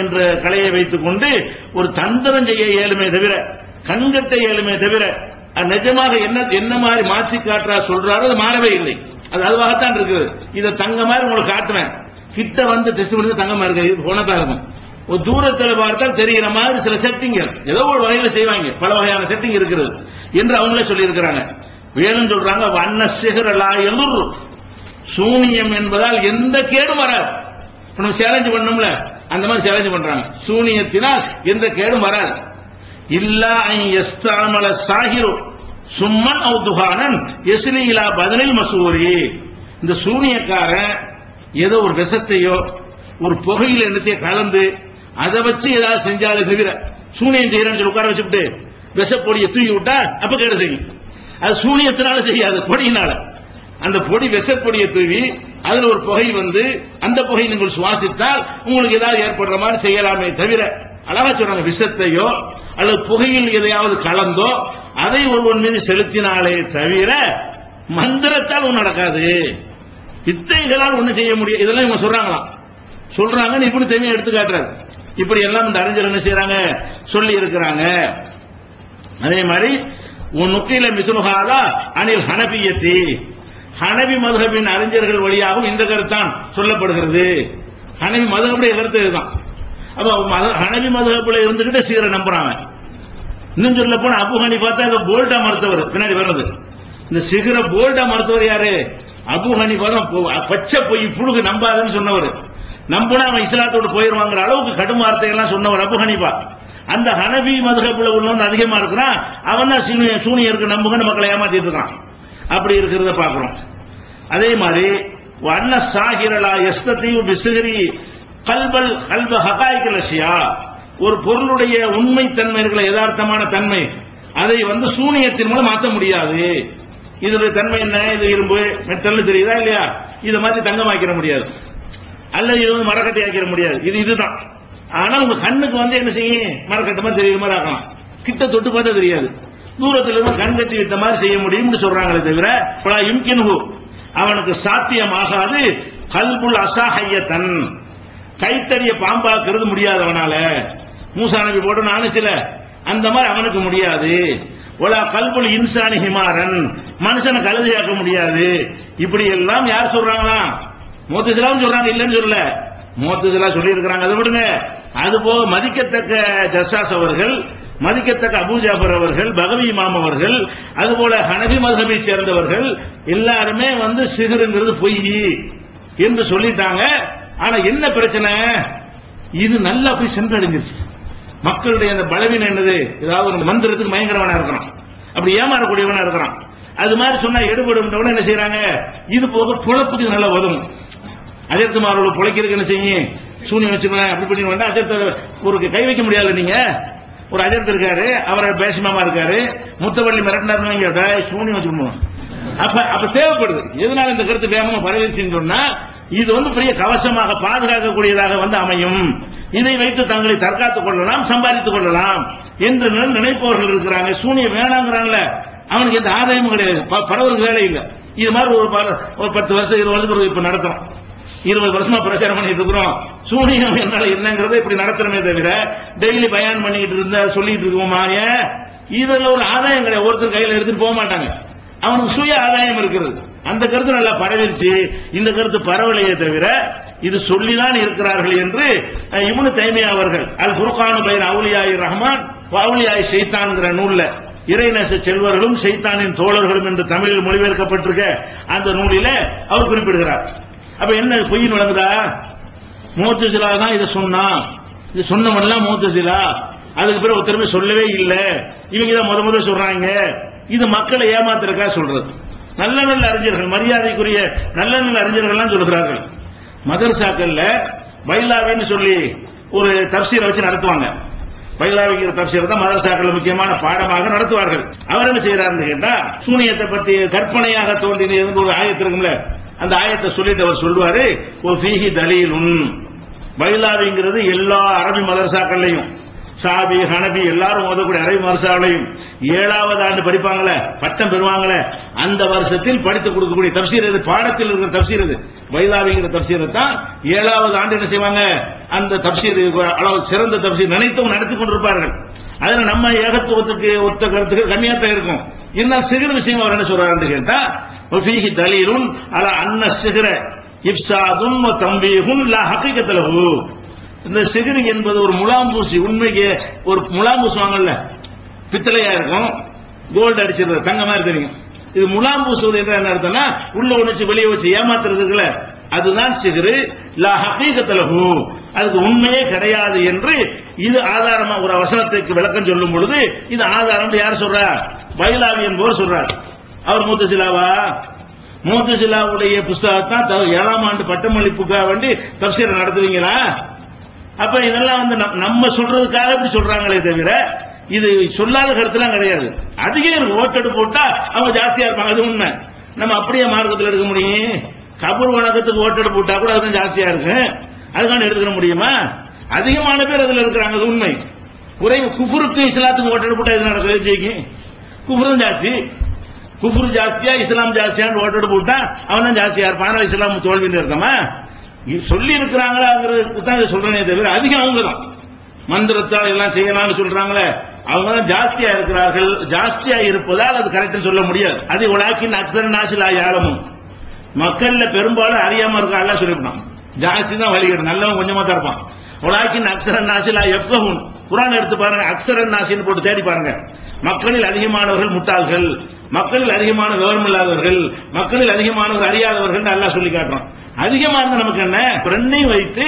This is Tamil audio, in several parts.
என்ற கலையை வைத்துக் கொண்டு ஒரு தந்திரம் செய்ய இயலுமே தவிர, கண்கட்ட இயலுமே தவிர, நிஜமாக என்ன மாதிரி மாற்றி காட்டுறா சொல்றாரோ அது மாறவே இல்லை. அது அதுவாகத்தான் இருக்குது. இதை தங்க மாதிரி உங்களுக்கு காட்டுவேன், கிட்ட வந்து டெஸ்ட் பண்ணி தங்கமா இருக்கு, இது போனதா இருக்கும். ஒரு தூரத்தில் பார்த்தால் தெரிகிற மாதிரி சில செட்டிங்கள் ஏதோ ஒரு வகையில செய்வாங்க, பல வகையான செட்டிங் இருக்கிறது என்று அவங்களே சொல்லி இருக்கிறாங்க. வேணும் சொல்றாங்க, வண்ண சிகரலா எதிர் சூனியம் என்பதால் எந்த கேடும் வராது. நம்ம சேலஞ்ச் பண்ணோம்ல, அந்த மாதிரி சேலஞ்ச் பண்றாங்க. சூனியத்தினால் எந்த கேடும் வராது. இல்லா எஸ்தாமல சாகிரு சும்மன் அவுதுகானன் எஸ்லீலா பதினில் மசூரி. இந்த சூனியக்காரன் ஏதோ ஒரு விஷத்தையோ ஒரு புகையில எண்ணத்தையோ கலந்து அதை வச்சு ஏதாவது செஞ்சாலே தவிர, சூனியம் செய்யறேன்னு சொல்லி உட்கார வச்சுட்டு விஷப்பொடியை தூக்கி விட்டா அப்ப கேடு செய்யும். அது சூனியத்தினால செய்யாது, பொடியினால. அந்த பொடி விஷப்பொடியை தூவி அதுல ஒரு புகை வந்து அந்த புகை நீங்கள் சுவாசித்தால் உங்களுக்கு ஏதாவது ஏற்படுற மாதிரி செய்யலாமே தவிர, அழகா சொல்றாங்க, விஷத்தையோ அல்லது புகையில் எதையாவது கலந்தோ அதை ஒருவன் மீது செலுத்தினாலே தவிர மந்திரத்தால் ஒன்றும் நடக்காது, வித்தைகளால் ஒன்றும் செய்ய முடியும். இதெல்லாம் இவங்க சொல்றாங்க இப்படி தனியாக எடுத்து காட்டுறாரு. இப்படி எல்லாம் இந்த அறிஞர் என்ன செய்யறாங்க சொல்லி இருக்கிறாங்க. அதே மாதிரி நுக்கில மிசுலுஹாதா அனில் ஹனபியத்தி, ஹனபி மதுஹபின் அறிஞர்கள் வழியாகவும் இந்த கருத்தான் சொல்லப்படுகிறது. ஹனபி மதுஹபுடைய கருத்து இதுதான். அப்ப ஹனபி மதுஹபுல இருந்துகிட்டு சீரை நம்புறாங்க. இன்னும் சொல்ல போனா அபு ஹனீஃபா தான் போல்டா மறுத்தவர். பின்னாடி வர்றது இந்த சிகர போல்டா மறுத்தவர் யாரு? அபு ஹனீஃபா தான். பச்சை பொய் புழுகு நம்பாதுன்னு சொன்னவர். நம்பினா அவன் இஸ்லாத்தோடு போயிருவாங்கிற அளவுக்கு கடும் வார்த்தைகள்லாம் சொன்னவர் அபு ஹனீஃபா. அந்த ஹனபி மதுஹபுல உள்ளவன் அதிகமா இருக்கிறான், அவன் தான் சூனியருக்கு நம்புகன்னு மக்களை ஏமாத்திட்டு இருக்கான். அப்படி இருக்கிறத பாக்குறோம். அதே மாதிரி வண்ண சாகிரலா எஸ்தீவு பிசுகிரி கல்பல் கல்ப ஹகாய்கள் அஷியா, ஒரு பொருளுடைய உண்மை தன்மை இருக்கிற யதார்த்தமான தன்மை அதை வந்து சூனியத்தின் மூலம் மாற்ற முடியாது. இதனுடைய தன்மை என்ன? இது இரும்பு மெட்டல் தெரியுதா இல்லையா? இதை மாதிரி தங்கமாக்கிற முடியாது, அல்லது இது வந்து மரக்கட்டை ஆக்கிட முடியாது. இதுதான். ஆனா உங்க கண்ணுக்கு வந்து என்ன செய்யும்? மரக்கட்டை மாதிரி தெரியுற மாதிரி ஆகலாம். கிட்ட தொட்டு பார்த்தா தெரியாது, தூரத்தில் இருந்து கண் கட்டி விட்ட மாதிரி செய்ய முடியும்னு சொல்றாங்களே தவிர யும்கின்ஹு அவனுக்கு சாத்தியமாகாது. கல்புல் அசாஹையத்தன் கைத்தறிய பாம்பாக்குறது முடியாதவனால. மூசா நபி போட்டு நானுச்சுல அந்த மாதிரி அவனுக்கு முடியாது. ஒலா கல்புல் இன்சானி ஹிமாரன் மனுஷனை கழுதையாக்க முடியாது. இப்படி எல்லாம் யார் சொல்றாங்களா? முஅ்தஸிலாவும் சொல்றாங்க, இல்லைன்னு சொல்லல. முஅ்தஸிலா சொல்லி இருக்கிறாங்க, அதை விடுங்க. அதுபோக மதிக்கத்தக்க ஜஸ்ஸாஸ் அவர்கள், மதிக்கத்தக்க அபூ ஜாஃபர் அவர்கள், பகவி இமாம் அவர்கள், அதுபோல ஹனபி மதுஹபை சேர்ந்தவர்கள் எல்லாருமே வந்து சிகருங்கிறது பொய் என்று சொல்லிட்டாங்க. ஆனா என்ன பிரச்சனை? இது நல்லா போய் சென்றடைஞ்சிருச்சு. மக்களுடைய அந்த பலவீனம் என்னது? ஏதாவது ஒரு மந்திரத்துக்கு பயங்கரவனா இருக்கிறான், அப்படி ஏமாறக்கூடியவனா இருக்கிறான். அது மாதிரி சொன்னா எடுபடும். என்ன செய்யறாங்க? இது போக பொழப்புக்கு நல்லா உதவும். அஜர்த்துமாரோட பொழைக்கிறதுக்கு என்ன செய்யும்? சூனியம் வச்சுக்கலாம் அப்படி பண்ணி வேண்டாம். அஜர்த்த ஒரு கை வைக்க முடியாது. நீங்க ஒரு அஜர்த்து இருக்காரு, அவரை பேசிமாமா இருக்காரு, முத்தவள்ளி மிரட்டினாருன்னு சூனியம் வச்சுக்கணும். அப்ப தேவைப்படுது. எதனால இந்த கருத்து வேகமா பரவிச்சுன்னு சொன்னா, இது வந்து பெரிய கவசமாக பாதுகாக்கக்கூடியதாக வந்து அமையும். இதை வைத்து தங்களை தற்காத்துக் கொள்ளலாம், சம்பாதித்துக் கொள்ளலாம் என்று நினைப்பவர்கள் இருக்கிறாங்க. சூனியம் வேணாங்கிறாங்களே, அவனுக்கு எந்த ஆதாயமும் கிடையாது, பரவருக்கு வேலை இல்லை. இது மாதிரி ஒரு 10 வருஷம் 20 வருஷத்துக்கு இப்ப நடத்துறோம், 20 வருஷமா பிரச்சாரம் பண்ணிட்டு இருக்கிறோம். சூனியம் என்னால என்னங்கிறத இப்படி நடத்துறமே தவிர டெய்லி பயான் பண்ணிட்டு இருந்தா சொல்லிட்டு இருக்கோமா? ஏன் இதுல ஒரு ஆதாயம் கிடையாது. ஒருத்தர் கையில எடுத்துட்டு போக மாட்டாங்க, அவனுக்கு சுய ஆதாயம் இருக்கிறது. அந்த கருத்து நல்லா பரவிருச்சு. இந்த கருத்து பரவலையே தவிர இது சொல்லிதான் இருக்கிறார்கள் என்று இப்னு தைமியா அவர்கள் அல் ஃபுர்கான் பைன அவுலியாய் ரஹ்மான் அவுலியாய் ஷைத்தான்ங்கிற நூல்ல இறைநேச செல்வர்களும் ஷைத்தானின் தோழர்களும் என்று தமிழில் மொழிபெயர்க்கப்பட்டிருக்க அந்த நூலில அவர் குறிப்பிடுகிறார். அப்ப என்ன பொய்யின் வழங்குதா? முஅ்தஸிலா தான் இதை சொன்னா, இது சொன்னவன்லாம் முஅ்தஸிலா, அதுக்கு பிறகு ஒருத்தருமே சொல்லவே இல்லை, இவங்க தான் முத சொல்றாங்க. இது மக்களை ஏமாத்திருக்கா சொல்றது. நல்ல நல்ல அறிஞர்கள், மரியாதைக்குரிய நல்ல நல்ல அறிஞர்கள்லாம் சொல்லுகிறார்கள். மதரசாக்கள்ல பைலாவின்னு சொல்லி ஒரு தப்சீரை வச்சு நடத்துவாங்க. பைலாவிக்கிற தப்சீரை தான் மதரசாக்கள் முக்கியமான பாடமாக நடத்துவார்கள். அவர் என்ன செய்யறாருன்னு கேட்டா, சூனியத்தை பற்றி கற்பனையாக தோன்றின ஒரு ஆயத்து இருக்குல்ல, அந்த ஆயத்தை சொல்லிட்டு அவர் சொல்லுவாரு, ஓ ஃபீஹி தலீலுன். பைலாவிங்கிறது எல்லா அரபி மதரசாக்கள்லையும் ஷாபி ஹனபி எல்லாரும் ஓதக்கூடிய அரபி மர்சாவிலையும் 7வது ஆண்டு படிப்பாங்களே, பட்டம் பெறுவாங்களே, அந்த வருஷத்தில் படித்து கொடுக்கக்கூடிய தப்சீர் இது, பாடத்தில் இருக்கிற தப்சீர் இது, பைலாவிங்கிற தப்சீரை தான் 7வது ஆண்டு என்ன செய்வாங்க, அந்த தப்சீர் அளவு சிறந்த தப்சீர் நினைத்தவங்க நடத்தி கொண்டிருப்பார்கள். அதுல நம்ம ஏகத்துவத்துக்கு ஒத்த கருத்துக்கு கம்மியாத்தான் இருக்கும். இருந்தால் சிகர் விஷயம் அவர் என்ன சொல்றாரு கேட்டா, ஃபீஹி தலீலுன் அலா அன்ன சிகர இப்சாதுன் வ தம்பீஹுன் லா ஹகீகத லஹு. இந்த சிகர் என்பது ஒரு முலாம்பூசி, உண்மைக்கு ஒரு முலாம்பூசுவாங்கல்ல, பித்தளையா இருக்கும், கோல்டு அடிச்சிருது, தங்க மாதிரி தெரியும். இது முலாம்பூசுவது என்ற என்ன அர்த்தம்னா உள்ள ஒண்ணு வெளியே வச்சு ஏமாத்துறதுக்குல, அதுதான் சிகரு. லா ஹகீகத லஹு, அதுக்கு உண்மையே கிடையாது என்று இது ஆதாரமா ஒரு வசனத்துக்கு விளக்கம் சொல்லும் பொழுது இது ஆதாரம் யார் சொல்றார், பைலாவி என்பவர் சொல்றார். அவர் முத்தசிலாவா? முத்தசிலாவுடைய புஸ்தகத்தான் 7ஆம் ஆண்டு பட்டமளிப்புக்காக வேண்டி தப்சீரை நடத்துவீங்களா? அப்ப இதெல்லாம் வந்து நம்ம சொல்றதுக்காக இப்படி சொல்றாங்களே தவிர இது சொல்லாத கருத்துலாம் கிடையாது. அதிகம் ஓட்டெடு போட்டா அவங்க ஜாஸ்தியா இருப்பாங்க, அது உண்மை. நம்ம அப்படியே மார்க்கத்தில் எடுக்க முடியும்? கபூர் வணக்கத்துக்கு ஓட்டெடு போட்டா கூட அதுதான் ஜாஸ்தியா இருக்கு, அதுக்கான எடுத்துக்க முடியுமா? அதிகமான பேர் அதுல இருக்கிறாங்க, அது உண்மை. குறைவு குஃபுருக்கு இஸ்லாத்துக்கு ஓட்டெடு போட்டா இது நடக்குது, ஜெயிக்கும். குஃபுரும் ஜாஸ்தி, குஃபுரு ஜாஸ்தியா இஸ்லாம் ஜாஸ்தியான்னு ஓட்டெடு போட்டா அவன் தான் ஜாஸ்தியா இருப்பான், இஸ்லாம் தோல்வின்னு இருக்கமா? சொல்லி இருக்கிறாங்களாங்கிறதுக்கு தான் இதை சொல்றேனே தவிர அதிகம் அவங்க தான் மந்திரத்தால் எல்லாம் செய்யலாம்னு சொல்றாங்களே, அவங்க தான் ஜாஸ்தியா இருக்கிறார்கள். ஜாஸ்தியா இருப்பதால் அது கரெக்ட் சொல்ல முடியாது. அது உலாக்கின் அக்ஸர நாசிலா யாழமும், மக்கள்ல பெரும்பாலும் அறியாம இருக்காங்க சொல்லிவிட்டான். ஜாஸ்தி தான் வழிகிறது, நல்லவன் கொஞ்சமா தான் இருப்பான். உலாக்கின் அக்ஸர நாசிலா எப்பவும் குர்ஆன் எடுத்து பாருங்க, அக்ஸர நாசின்னு போட்டு தேடி பாருங்க. மக்களில் அதிகமானவர்கள் முட்டாள்கள், மக்களில் அதிகமான விவரம் இல்லாதவர்கள், மக்களில் அதிகமானவர்கள் அறியாதவர்கள் அல்லாஹ் சொல்லி காட்டுறான். அதிகமா இருந்தா நமக்கு என்ன, ரெண்டையும் வைத்து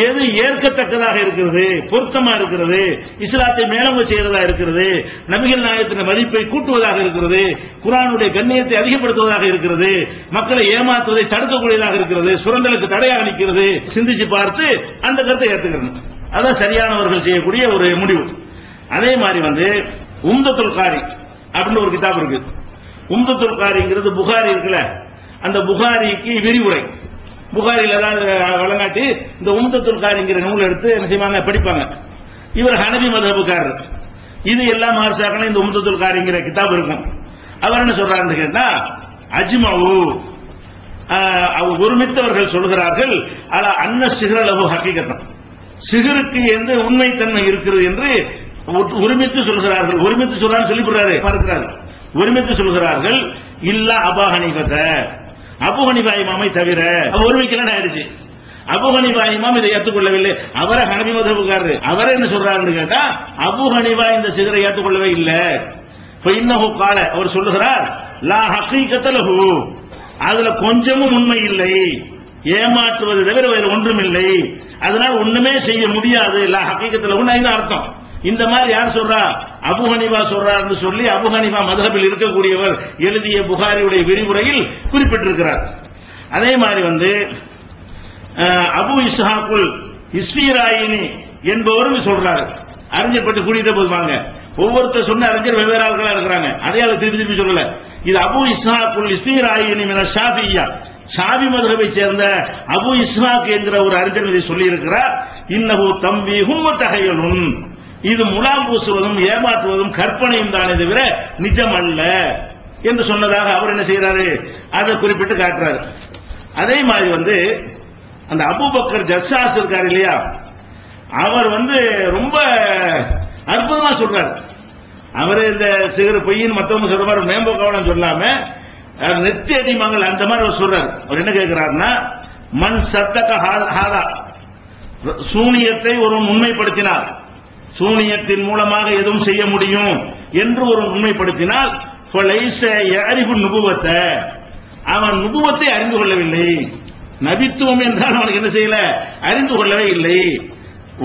எது ஏற்கத்தக்கதாக இருக்கிறது, பொருத்தமா இருக்கிறது, இஸ்லாத்தை மேலோங்க செய்யறதா இருக்கிறது, நபிகள் நாயகத்தின் மதிப்பை கூட்டுவதாக இருக்கிறது, குர்ஆனுடைய கண்ணியத்தை அதிகப்படுத்துவதாக இருக்கிறது, மக்களை ஏமாற்றுவதை தடுக்கக்கூடியதாக இருக்கிறது, சுரண்டலுக்கு தடையாக நிற்கிறது, சிந்திச்சு பார்த்து அந்த கருத்தை ஏற்றுக்கிறது. அதான் சரியானவர்கள் செய்யக்கூடிய ஒரு முடிவு. அதே மாதிரி வந்து உம்தத்துல் காரி அப்படின்னு ஒரு கிதாப் இருக்கு. உம்தத்துல் காரிங்கிறது புகாரி இருக்குல்ல, அந்த புகாரிக்கு விரிவுரை. புகாரில் ஏதாவது வழங்காட்டி இந்த உம்தத்துல் காரிங்கிற நூல் எடுத்து என்ன செய்வாங்க, படிப்பாங்க. இவர் ஹனபி மதஹபுக்காரர். இது எல்லா மார்சாக்களும் இந்த உம்தத்துல் காரிங்கிற கிதாப் இருக்கும். அவர் என்ன சொல்றாருன்னு கேட்டா, அஜ்மவு ஒருமித்தவர்கள் சொல்கிறார்கள் அலா அன்ன சிஹ்ர லஹு ஹகீகத்தன், சிஹருக்கு எந்த உண்மைத்தன்மை இருக்கிறது என்று ஒருமித்து சொல்கிறார்கள். ஒருமித்து சொல்றான்னு சொல்லி பார்க்கிறார். ஒருமித்து சொல்கிறார்கள் இல்ல அபூ ஹனீஃபத, அபூ ஹனீஃபா இமாமை தவிர. ஒருமிக்கலாம் ஆயிடுச்சு. அபூ ஹனீஃபா இமாம் இதை ஏற்றுக்கொள்ளவில்லை. அவரை ஹனபி மதஹபுக்காரரு. அவரை என்ன சொல்றாருன்னு கேட்டா, அபூ ஹனீஃபா இந்த சிகரை ஏற்றுக்கொள்ளவே இல்லை. ஃபஇன்னஹு கால, அவர் சொல்லுகிறார் லா ஹகீகத லஹு, அதுல கொஞ்சமும் உண்மை இல்லை, ஏமாற்றுவது தவிர வேறு ஒன்றும் இல்லை, அதனால் ஒண்ணுமே செய்ய முடியாது. லா ஹகீகத லஹுன்னு அர்த்தம். இந்த மாதிரி யார் சொல்றா, அபூ ஹனீஃபா சொல்றாருன்னு சொல்லி அபூ ஹனீஃபா மதஹபில் இருக்கக்கூடியவர் எழுதிய புகாரியுடைய விரிவுரையில் குறிப்பிட்டிருக்கிறார். அதே மாதிரி வந்து அபு இஸ்ஹாக்குல் இஸ்ஃபீராயினி என்பவரும் சொல்றாரு. அறிஞர் பற்றி கூடிட்டு போதுவாங்க, ஒவ்வொருத்தர் சொன்ன அறிஞர் வெவ்வேறு ஆட்களா இருக்கிறாங்க. அதே திருப்பி திருப்பி சொல்லல. இது அபு இஸ்ஹாக்குல் இஸ்ஃபீராயினி மின ஷாஃபிய்யா, ஷாஃபி மதஹபை சேர்ந்த அபு இஸ்ஹாக் என்கிற ஒரு அறிஞர் இதை சொல்லி இருக்கிறார். இன்னஹு தம்பீஹும் வ தஹய்யுலுன், இது முலாம் பூசுவதும் ஏமாற்றுவதும் கற்பனையும் தானே தவிர நிஜம் அல்ல என்று சொன்னதாக அவர் என்ன செய்யறாரு, அதை குறிப்பிட்டு காட்டுறாரு. அதே மாதிரி வந்து அந்த அபூபக்கர் ஜஸ்ஸாஸ் இருக்காரு இல்லையா, அவர் வந்து ரொம்ப அற்புதமா சொல்றாரு. அவரு இந்த சிகர் பொய்யின் மற்றவங்க சொல்ற மாதிரி மேம்போக்காவலம் சொல்லாம நெத்தி அடிமாங்கள் அந்த மாதிரி அவர் சொல்றாரு. அவர் என்ன கேட்கிறாருன்னா, மண் சத்தக ஹாதா, சூனியத்தை ஒரு உண்மைப்படுத்தினார், சூனியத்தின் மூலமாக எதுவும் செய்ய முடியும் என்று ஒரு உண்மைப்படுத்தினால் நுபுவத்தை, அவன் நுபுவத்தை அறிந்து கொள்ளவில்லை, நபித்துவம் என்றால் அவனுக்கு என்ன செய்யல, அறிந்து கொள்ளவே இல்லை.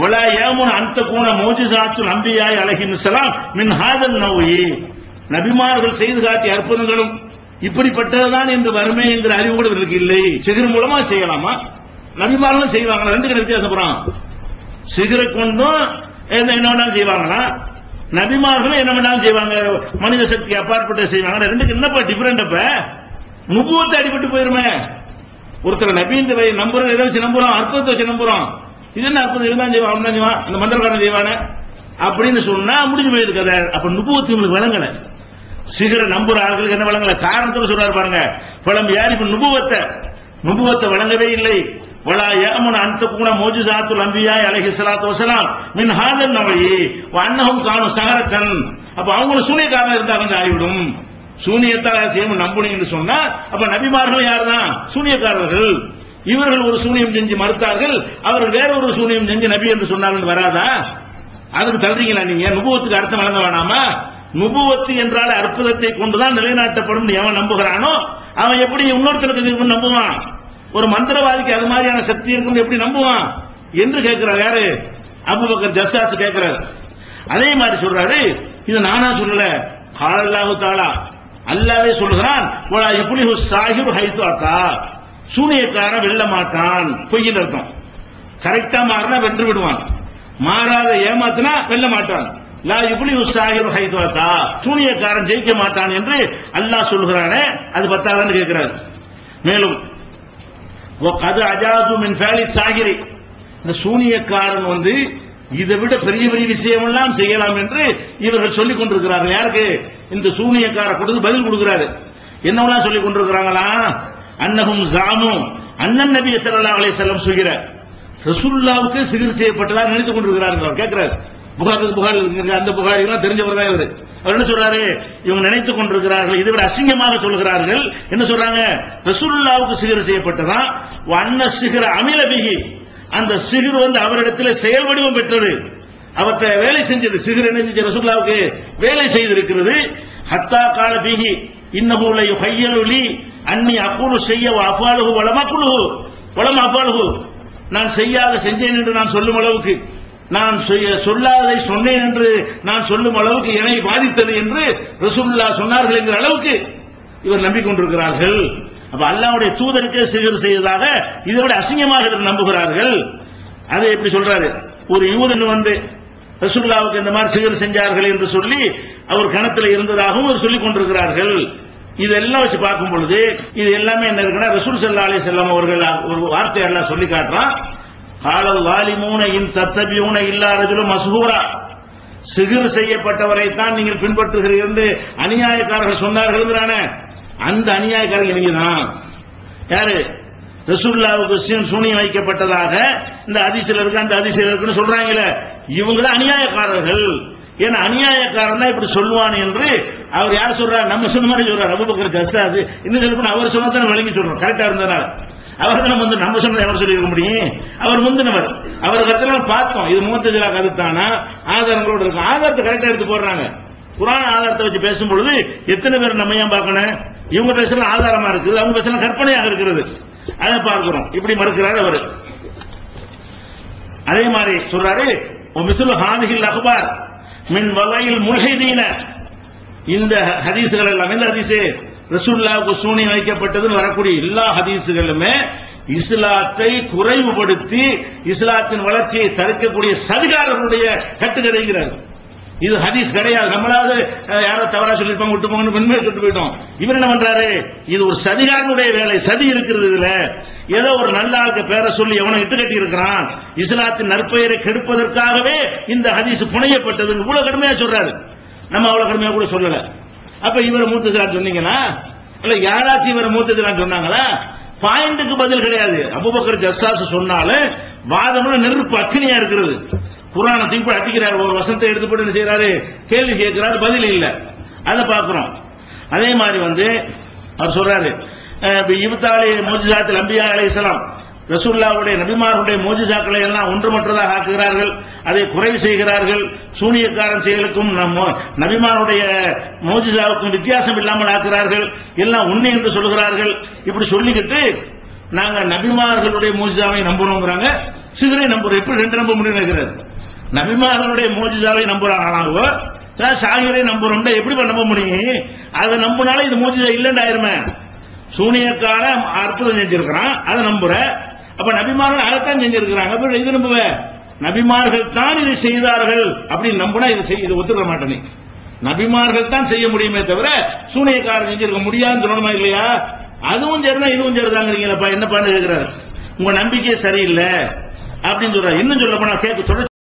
ஒலா ஏமுன் அந்த கூண மோஜிசாத்து நம்பியாய் அலைஹிஸ்ஸலாம் மின் ஹாதன் நௌயி, நபிமார்கள் செய்து காட்டிய அற்புதங்களும் இப்படிப்பட்டதுதான் என்று வறுமை என்கிற அறிவு கூட இவர்களுக்கு இல்லை. சிகர் மூலமா செய்யலாமா? நபிமார்களும் செய்வாங்க. ரெண்டு வித்தியாசம் போறான். சிகரை கொண்டும் என்ன வேணாலும் செய்வாங்களா, நபிமார்களும் என்ன வேணாலும் செய்வாங்க, மனித சக்தி அப்பாற்பட்ட செய்வாங்க. ரெண்டுக்கு என்னப்பா டிஃபரெண்ட்? அப்ப நுபுவத்தை அடிபட்டு போயிருமே. ஒருத்தர் நபின்ற நம்புறோம், எதை வச்சு நம்புறோம், அற்புதத்தை வச்சு நம்புறோம். இது என்ன அற்புதம், இதுதான் செய்வான், அவன் தான் செய்வான், அந்த மந்திரக்காரன் செய்வானே, அப்படின்னு சொன்னா முடிஞ்சு போயிருக்கு கதை. அப்ப நுபுவத்து உங்களுக்கு விளங்கல. சிகரை நம்புற ஆட்களுக்கு என்ன விளங்கல? காரணத்தோட சொல்றாரு பாருங்க. பலம் யாரிப்பு நுபுவத்தை வழங்கவே இல்லை. வலா யாமுன் அன்தகுன மௌஜிசாத்துல் அன்பியா அலைஹிஸ்ஸலாத்து வஸலாம் மின் ஹாதல் நவயி வ அன்னஹும் கானு சஹரத்தன். அப்ப அவங்க சூனியக்காரனா இருந்தாங்க ஆகிவிடும். சூனியத்தால் செய்யும் நம்புனீங்கன்னு சொன்னா அப்ப நபிமார்கள் யார்தான்? சூனியக்காரர்கள். இவர்கள் ஒரு சூனியம் செஞ்சு மறுத்தார்கள், அவர்கள் வேற ஒரு சூனியம் செஞ்சு நபி என்று சொன்னார்கள். வராதா? அதுக்கு தள்ளுறீங்களா நீங்க? நுபுவத்துக்கு அர்த்தம் வழங்க வேணாமா? நுபுவத்து என்றால் அற்புதத்தை கொண்டுதான் நிலைநாட்டப்படும் எவன் நம்புகிறானோ அவன் எப்படி இன்னொருத்தருக்கு நம்புவான்? ஒரு மந்திரவாதிக்கு அது மாதிரியான சக்தி இருக்கும் எப்படி நம்புவான் என்று கேட்கிறார். யாரு? அபூபக்கர் ஜஸ்ஸாஸ் கேட்கிறார். அதே மாதிரி சொல்றாரு, இது நானா சொல்லல, அல்லாஹ் தஆலா அல்லாஹ்வே சொல்கிறான். வலா யுஃப்லிஹு ஸாஹிரு ஹைது அத்தா. சூனியக்காரன் வெல்ல மாட்டான், பொய்யில் அர்த்தம். கரெக்டா மாறினா வென்று விடுவான், மாறாத ஏமாத்தினா வெல்ல மாட்டான். லா யுஃப்லிஹு ஸாஹிரு ஹைது அத்தா. சூனியக்காரன் ஜெயிக்க மாட்டான் என்று அல்லாஹ் சொல்கிறானே, அது பத்தாதான்னு கேட்கிறார். மேலும் وقد اجازوا من فعل الساحر. இந்த சூனியக்காரன் இதை விட பெரிய பெரிய விஷயம் எல்லாம் செய்யலாம் என்று இவர்கள் சொல்லிக் கொண்டிருக்கிறார்கள். யாருக்கு? இந்த சூனியக்கார கொடுத்து பதில் கொடுக்கிறாரு. என்னவெல்லாம் சொல்லிக் கொண்டிருக்கிறாங்களா? அன்னஹும் ஜாமு அன்னன் நபி ஸல்லல்லாஹு அலைஹி வஸல்லம் சொல்கிற ரசூலுல்லாஹ்வுக்கு சிகிர் செய்யப்பட்டதாக நினைத்துக் கொண்டிருக்கிறார்கள். கேட்கிறார். புகாரி அந்த புகாரிலாம் தெரிஞ்சவர் தான் இவர். அவர் என்ன சொல்றாரு? இவங்க நினைத்துக் கொண்டிருக்கிறார்கள், இதை விட அசிங்கமாக சொல்கிறார்கள். என்ன சொல்றாங்க? ரசூலுல்லாஹ்வுக்கு சிகிர் செய்யப்பட்டதா அன்ன சிகிர அமில பிஹி. அந்த சிகிர் அவரிடத்தில் செயல் வடிவம் பெற்றது, அவற்றை வேலை செஞ்சது. சிகிர் என்ன செஞ்ச? ரசூலுல்லாஹ்வுக்கு வேலை செய்திருக்கிறது. ஹத்தா கால பிஹி இன்னஹு ல யுஹய்யலு லி அன்னி அகூலு ஷைய வ அஃபாலுஹு வலம் அஃபாலுஹு. நான் செய்யாத செஞ்சேன் என்று நான் சொல்லும் அளவுக்கு, நான் சொல்லாததை சொன்னேன் என்று நான் சொல்லும் அளவுக்கு என்னை பாதித்தது என்று ரசூலுல்லாஹ் சொன்னார்கள் என்கிற அளவுக்கு இவர் நம்பிக்கொண்டிருக்கிறார்கள். அப்ப அல்லாஹ்வுடைய தூதருக்கு சிகிர் செய்ததாக இதை விட அசிங்கமாக நம்புகிறார்கள். அதை எப்படி சொல்றாரு? ஒரு யூதன் ரசூலுல்லாஹ்வுக்கு இந்த மாதிரி சிகிர் செஞ்சார்கள் என்று சொல்லி அவர் கணத்தில் இருந்ததாகவும் சொல்லிக் கொண்டிருக்கிறார்கள். இதெல்லாம் வச்சு பார்க்கும் பொழுது இது எல்லாமே என்ன இருக்குன்னா, ரசூல் ஸல்லல்லாஹு அலைஹி வஸல்லம் அவர்கள் ஒரு வார்த்தை எல்லாம் சொல்லி காட்டுறான். காலல் வாலிமூன இன் தத்தபியூன இல்லா ரஜுலும் மஸ்ஹூரா. சிகிர் செய்யப்பட்டவரை தான் நீங்கள் பின்பற்றுகிறீர்கள் என்று அநியாயக்காரர்கள் சொன்னார்கள். அந்த அநியாயக்காரர்கள் நீங்க தான். யாரு? ரசூலுல்லாஹ்வுக்கு சூனியம் வைக்கப்பட்டதாக இந்த ஹதீஸ்ல இருக்கு, அந்த ஹதீஸ்ல இருக்குன்னு சொல்றாங்களே, இவங்க தான் அநியாயக்காரர்கள். ஏன்னா அநியாயக்காரன் தான் இப்படி சொல்லுவான் என்று அவர் யார் சொல்றாரு? நம்ம சொன்ன மாதிரி சொல்றாரு. அபூபக்கர் ஜஸ்ஸாஸ். இன்னும் சொல்லப்போனா அவர் சொன்னதான் விளங்கி சொல்றோம். கரெக்டா இருந்தனால அவர் தான் நம்ம சொன்னதை அவர் சொல்லியிருக்க முடியும். அவர் முந்தினவர். அவர் கருத்துல பார்த்தோம், இது முஅத்தஸிலா கருத்தானா ஆதாரங்களோடு இருக்கும். ஆதாரத்தை கரெக்டா எடுத்து போடுறாங்க. குர்ஆன் ஆதாரத்தை வச்சு பேசும்பொழுது எத்தனை பேர் நம்ம ஏன் பார்க்கணும்? இவங்க பேசலாம் ஆதாரமா இருக்குது, அவங்க பேசலாம் கற்பனையாக இருக்கிறது. அதை பார்க்கிறோம். இப்படி மறுக்கிறார் அவர். அதே மாதிரி சொல்றாரு, மிஸ்லு ஹாதிஹில் அக்பார் மின் வலையில் முல்ஹிதீன. இந்த ஹதீஸ்கள் எல்லாம், இந்த ஹதீஸ் ரசூலுல்லாஹ்வுக்கு சூனியம் வைக்கப்பட்டதுன்னு வரக்கூடிய எல்லா ஹதீஸ்களுமே இஸ்லாத்தை குறைவுபடுத்தி இஸ்லாத்தின் வளர்ச்சியை தடுக்கக்கூடிய சதிகாரர்களுடைய கட்டுக்கதைங்கிறார். இது ஹதீஸ் கிடையாது. நம்மளாவது யாரோ தவறா சொல்லிருப்பாங்க, விட்டு போங்கன்னு உண்மையை சொல்லிட்டு போயிட்டோம். இவர் என்ன பண்றாரு? இது ஒரு சதிகாரனுடைய வேலை. சதி இருக்கிறது இதுல. ஏதோ ஒரு நல்ல ஆளுக்கு பேரை சொல்லி எவனை இட்டு கட்டி இருக்கிறான், இஸ்லாத்தின் நற்பெயரை கெடுப்பதற்காகவே இந்த ஹதீஸ் புனையப்பட்டது. இவ்வளவு கடுமையா சொல்றாரு. நம்ம அவ்வளவு கடுமையா கூட சொல்லல. அப்ப இவரை மூத்ததுலான்னு சொன்னீங்கன்னா, இல்ல யாராச்சும் இவரை மூத்ததுலான்னு சொன்னாங்களா? பாயிண்ட்டுக்கு பதில் கிடையாது. அபூபக்கர் ஜஸ்ஸாஸ் சொன்னாலும் வாதம்ல நெருப்பு அக்னியா இருக்கிறது. குர்ஆனை தூக்கி அடிக்கிறார், ஒரு வசனத்தை எடுத்து போட்டு என்ன செய்யறாரு? கேள்வி கேட்கிறாரு, பதில் இல்ல. அதை பார்க்கிறோம். அதே மாதிரி அவர் சொல்றாரு, இப்தாலி மோஜிசாத்தில் அம்பியா அலைஹிஸ்ஸலாம், ரசூலுல்லாஹ்வுடைய நபிமார்களுடைய மோஜிசாக்களை எல்லாம் ஒன்றுமற்றதாக ஆக்குகிறார்கள், அதை குறை செய்கிறார்கள். சூனியக்காரன் செயலுக்கும் நபிமாருடைய மோஜிசாவுக்கும் வித்தியாசம் இல்லாமல் ஆக்குகிறார்கள். எல்லாம் உண்மை என்று சொல்கிறார்கள். இப்படி சொல்லிக்கிட்டு நாங்க நபிமார்களுடைய மோஜிசாவை நம்புறோங்கிறாங்க, சிகரை நம்புறோம். எப்படி ரெண்டு நம்ப முடியும் இருக்கிறார்? நபிமார்களுடைய மோஜிசாவை நம்புறாங்களாவோ சாகிரை நம்புறோம், எப்படி நம்ப முடியும்? அதை நம்பினாலும் இது மோஜிசா இல்லைன்னு ஆயிருமே. சூனியக்கார அற்புதம் செஞ்சிருக்கிறான், அதை நம்புற. அப்ப நபிமார்கள் அதைத்தான் செஞ்சிருக்கிறாங்க, இது நம்புவ. நபிமார்கள் தான் இதை செய்தார்கள் அப்படின்னு நம்பினா இது ஒத்துக்க மாட்டேன். நபிமார்கள் தான் செய்ய முடியுமே தவிர சூனியக்காரன் செஞ்சிருக்க முடியாதுன்னு சொல்லணுமா இல்லையா? அதுவும் சரிதான் இதுவும் சரிதாங்கிறீங்களப்பா, என்ன பண்ண கேட்கிறாரு? உங்க நம்பிக்கை சரியில்லை அப்படின்னு சொல்றாரு. இன்னும் சொல்ல போனா கேட்க